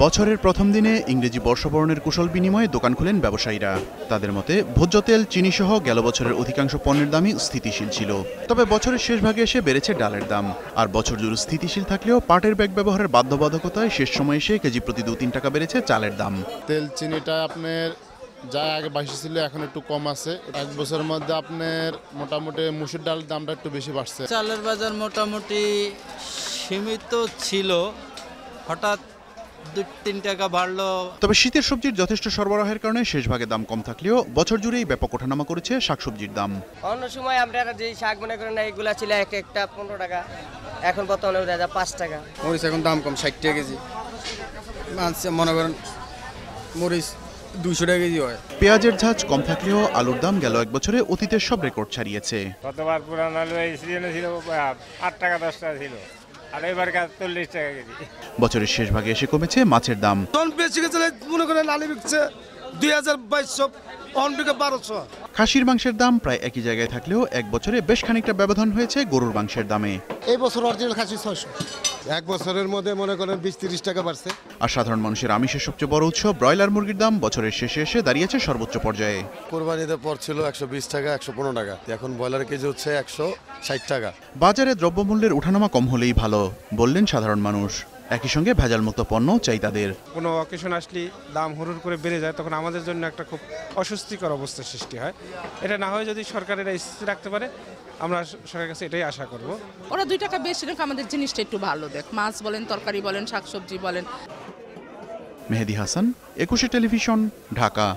বছরের প্রথম দিনে ইংরেজি বর্ষবরণের কুশল বিনিময়ে দোকান খুলেন ব্যবসায়ীরা। তাদের মতে ভোজ্য তেল, চিনি সহ গেল বছরের অধিকাংশ পণ্যের দামই স্থিতিশীল ছিল। তবে বছরের শেষ ভাগে এসে বেড়েছে ডালের দাম। আর বছর জুড়ে স্থিতিশীল থাকলেও পাটের ব্যাগ ব্যবহারের বাধ্যবাধকতায় শেষ সময়ে এসে কেজি প্রতি 2-3 টাকা বেড়েছে চালের দাম। তেল চিনিটা আপনার যা আগে বেশি ছিল এখন একটু কম আছে। এক বছরের মধ্যে আপনার মোটামুটি মুসুর ডালের দামটা একটু বেশি বাড়ছে। চালের বাজার মোটামুটি সীমিত ছিল, হঠাৎ 2-3 টাকা বাড়লো। তবে শীতের সবজির যথেষ্ট সরবরাহের কারণে শেষ ভাগে দাম কম থাকলেও বছর জুড়েই ব্যাপক ওঠানামা করেছে শাকসবজির দাম। অন্য সময় আমরা যে শাক মনে করেন এগুলা ছিল একটা 15 টাকা, এখন বর্তমানে 5 টাকা। মরিচ এখন দাম কম, 60 টাকা কেজি। মনে করেন মরিচ 200 টাকা কেজি হয়। পেঁয়াজের ঝাঁজ কম থাকলেও আলুর দাম গেল এক বছরে অতীতের সব রেকর্ড ছাড়িয়েছে। গতবার পুরান আলু এই সিজনে ছিল 8 টাকা 10 টাকা ছিল, আর এবার 40 টাকা কেজি। বছরের শেষ ভাগে এসে কমেছে মাছের দাম। মনে করেন আলু বিকছে 2200, অন বিকে 1200। খাসির মাংসের দাম প্রায় একই জায়গায় থাকলেও এক বছরে বেশ খানিকটা ব্যবধান হয়েছে গরুর মাংসের দামে। এই বছর অরিজিনাল খাসি 600। এক বছরের মধ্যে মনে করেন 20-30 টাকা বাড়ছে। আর সাধারণ মানুষের আমিষের সবচেয়ে বড় উৎস ব্রয়লার মুরগির দাম বছরের শেষে এসে দাঁড়িয়েছে সর্বোচ্চ পর্যায়ে। কোরবানিতে পর ছিল 120 টাকা, 115 টাকা, এখন ব্রয়লার কেজি হচ্ছে 160 টাকা। বাজারে দ্রব্যমূল্যের ওঠানামা কম হলেই ভালো বললেন সাধারণ মানুষ। একই সঙ্গে ভেজালমুক্ত পণ্য চাই তাদের। কোনো অকেশন আসলে দাম হুড় করে বেড়ে যায়, তখন আমাদের জন্য একটা খুব অস্বস্তিকর অবস্থার সৃষ্টি হয়। এটা না হয় যদি সরকার এটা স্থির রাখতে পারে, আমরা সরকারের কাছে এটাই আশা করব। ওরা 2 টাকা বেশি রেখে আমাদের জিনিসটা একটু ভালো দেখ, মাছ বলেন, তরকারি বলেন, শাকসবজি বলেন। মেহেদি হাসান, 21 টেলিভিশন, ঢাকা।